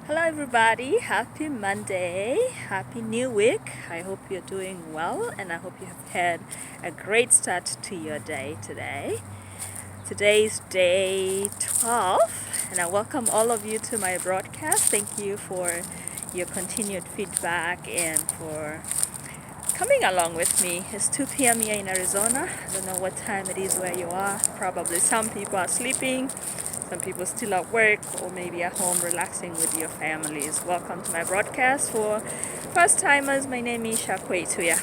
Hello, everybody. Happy Monday. Happy New Week. I hope you're doing well and I hope you have had a great start to your day today. Today is day 12, and I welcome all of you to my broadcast. Thank you for your continued feedback and for coming along with me. It's 2 p.m. here in Arizona. I don't know what time it is where you are. Probably some people are sleeping, some people still at work, or maybe at home relaxing with your families. Welcome to my broadcast. For first timers, my name is Shakwe Tuya.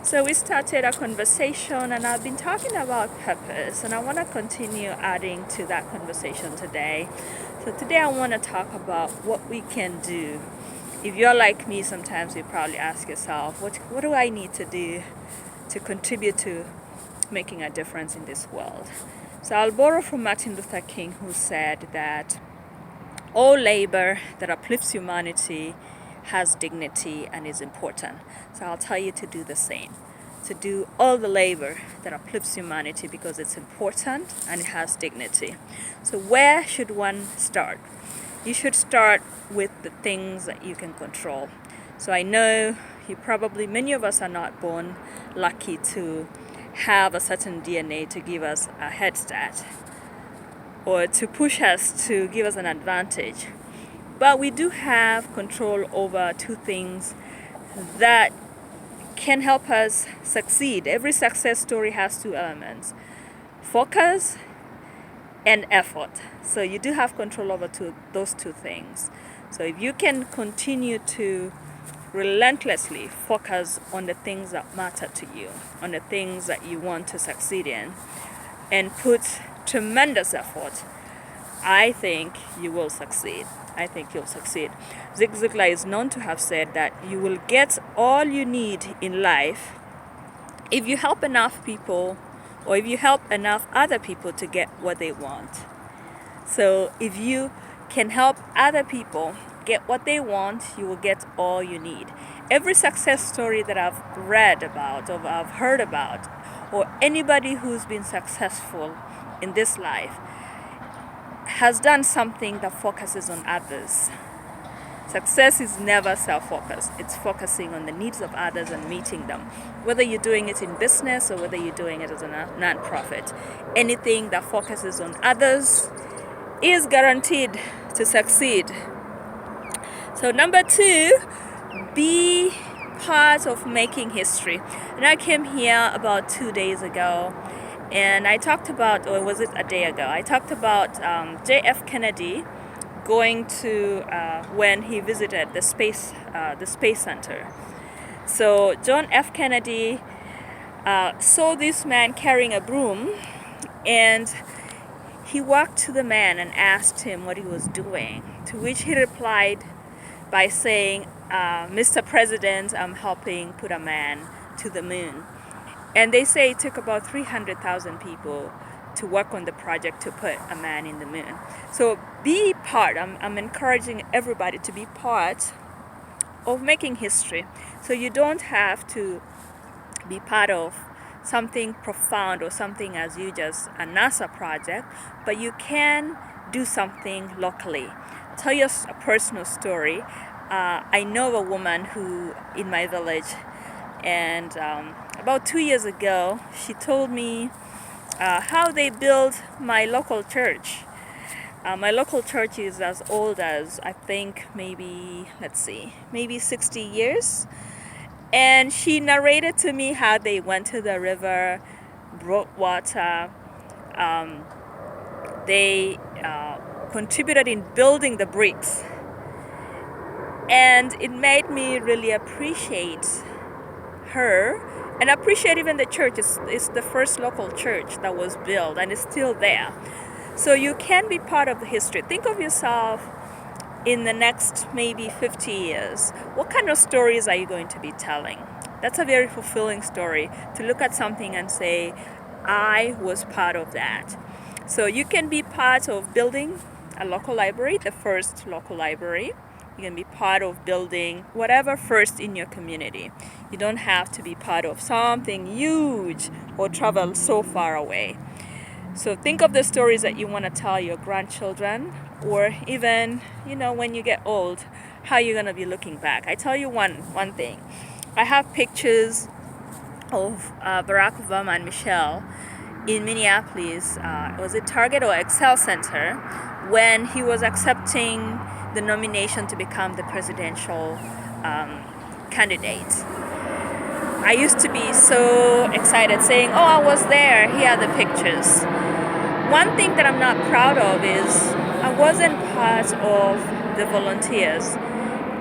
So we started a conversation and I've been talking about purpose, and I want to continue adding to that conversation today. So today I want to talk about what we can do. If you're like me, sometimes you probably ask yourself, what do I need to do to contribute to making a difference in this world? So I'll borrow from Martin Luther King, who said that all labor that uplifts humanity has dignity and is important. So I'll tell you to do the same. To do all the labor that uplifts humanity because it's important and it has dignity. So where should one start? You should start with the things that you can control. So I know many of us are not born lucky to have a certain DNA to give us a head start or to push us to give us an advantage. But we do have control over two things that can help us succeed. Every success story has two elements: focus and effort. So you do have control over those two things. So if you can continue to relentlessly focus on the things that matter to you, on the things that you want to succeed in, and put tremendous effort, I think you will succeed. I think you'll succeed. Zig Ziglar is known to have said that you will get all you need in life if you help enough people, or if you help enough other people to get what they want. So if you can help other people get what they want, you will get all you need. Every success story that I've read about, or I've heard about, or anybody who's been successful in this life has done something that focuses on others. Success is never self-focused. It's focusing on the needs of others and meeting them. Whether you're doing it in business or whether you're doing it as a non-profit, anything that focuses on others is guaranteed to succeed. So number 2, be part of making history. And I came here about 2 days ago, and I talked about, or was it a day ago? I talked about J.F. Kennedy going to when he visited the space center. So John F. Kennedy saw this man carrying a broom, and he walked to the man and asked him what he was doing, to which he replied by saying, Mr. President, I'm helping put a man to the moon. And they say it took about 300,000 people to work on the project to put a man in the moon. So be part. I'm encouraging everybody to be part of making history. So you don't have to be part of something profound or something as huge as a NASA project, but you can do something locally. I'll tell you a personal story. I know a woman who in my village, and about 2 years ago, she told me how they built my local church. My local church is as old as, I think, maybe 60 years. And she narrated to me how they went to the river, brought water. They contributed in building the bricks. And it made me really appreciate her and appreciate even the church. It's the first local church that was built and it's still there. So you can be part of the history. Think of yourself in the next maybe 50 years. What kind of stories are you going to be telling? That's a very fulfilling story, to look at something and say, I was part of that. So you can be part of building a local library, the first local library. You can be part of building whatever first in your community. You don't have to be part of something huge or travel so far away. So think of the stories that you want to tell your grandchildren or even, when you get old, how you're going to be looking back. I tell you one thing. I have pictures of Barack Obama and Michelle in Minneapolis. Was it Target or Excel Center, when he was accepting the nomination to become the presidential candidate. I used to be so excited, saying, "Oh, I was there. Here are the pictures." One thing that I'm not proud of is I wasn't part of the volunteers.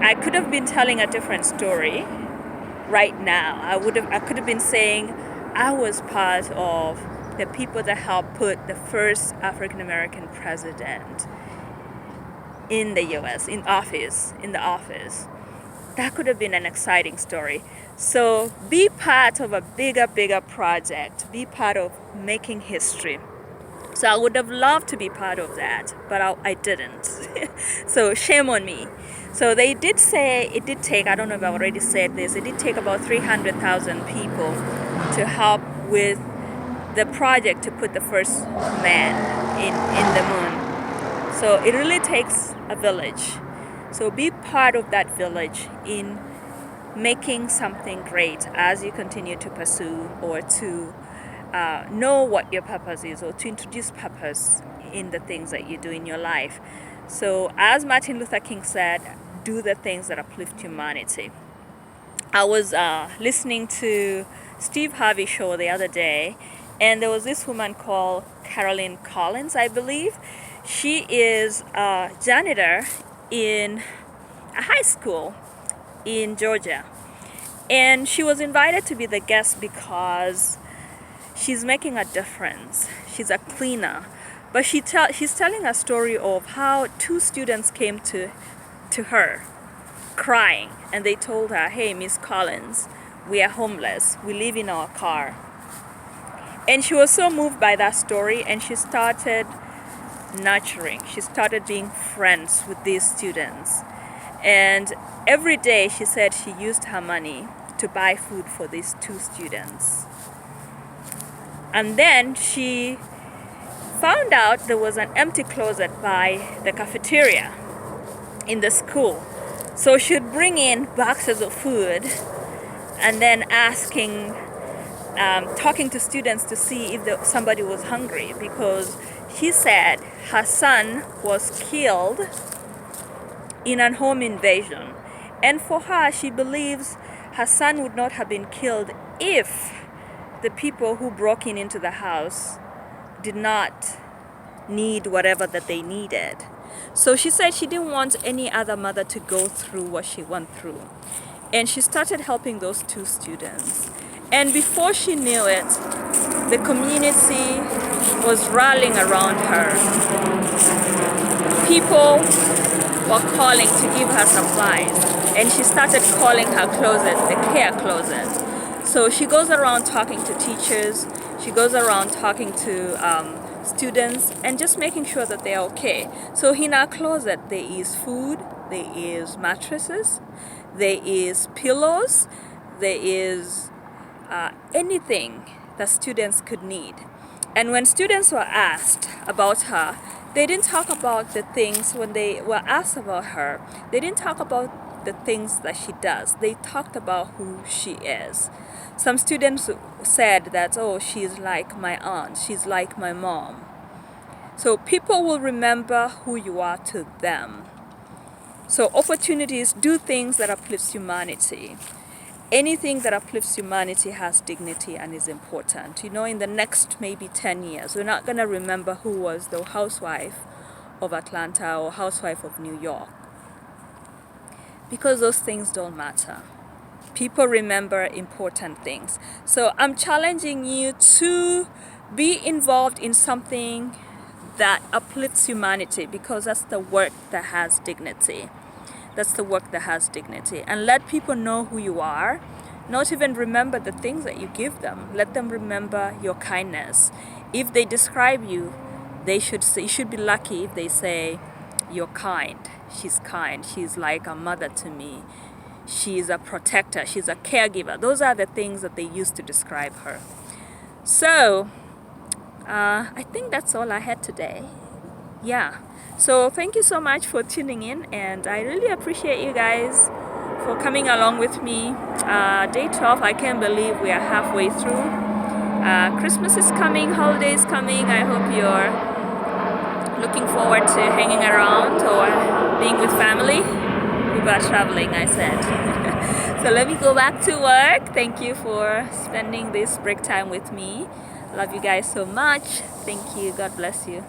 I could have been telling a different story right now. I could have been saying I was part of the people that helped put the first African American president in the US in the office. That could have been an exciting story. So be part of a bigger project. Be part of making history. So I would have loved to be part of that, but I didn't. So shame on me. So they did say it did take, I don't know if I already said this, it did take about 300,000 people to help with the project to put the first man in the moon. So it really takes a village. So be part of that village in making something great as you continue to pursue or to know what your purpose is, or to introduce purpose in the things that you do in your life. So as Martin Luther King said, do the things that uplift humanity. I was listening to Steve Harvey show the other day, and there was this woman called Carolyn Collins, I believe. She is a janitor in a high school in Georgia, and she was invited to be the guest because she's making a difference. She's a cleaner, but she's telling a story of how two students came to her crying, and they told her, "Hey, Miss Collins, we are homeless. We live in our car." And she was so moved by that story, and she started nurturing. She started being friends with these students. And every day, she said, she used her money to buy food for these two students. And then she found out there was an empty closet by the cafeteria in the school. So she'd bring in boxes of food and then talking to students to see if somebody was hungry, because she said her son was killed in a home invasion. And for her, she believes her son would not have been killed if the people who broke into the house did not need whatever that they needed. So she said she didn't want any other mother to go through what she went through. And she started helping those two students. And before she knew it, the community was rallying around her. People were calling to give her supplies. And she started calling her closet the care closet. So she goes around talking to teachers. She goes around talking to students and just making sure that they're okay. So in our closet, there is food, there is mattresses, there is pillows, there is anything that students could need. And when students were asked about her, they didn't talk about the things, when they were asked about her, they didn't talk about the things that she does. They talked about who she is. Some students said that, "Oh, she's like my aunt, she's like my mom." So people will remember who you are to them. So opportunities, do things that uplifts humanity. Anything that uplifts humanity has dignity and is important. In the next maybe 10 years, we're not going to remember who was the housewife of Atlanta or housewife of New York, because those things don't matter. People remember important things. So I'm challenging you to be involved in something that uplifts humanity, because that's the work that has dignity. That's the work that has dignity. And let people know who you are. Not even remember the things that you give them. Let them remember your kindness. If they describe you, you should be lucky if they say, "You're kind. She's kind. She's like a mother to me. She's a protector. She's a caregiver." Those are the things that they use to describe her. So, I think that's all I had today. yeah, so thank you so much for tuning in, and I really appreciate you guys for coming along with me. Day 12, I can't believe we are halfway through. Christmas is coming, holidays coming. I hope you're looking forward to hanging around or being with family. People are traveling, I said. So let me go back to work. Thank you for spending this break time with me. Love you guys so much. Thank you. God bless you.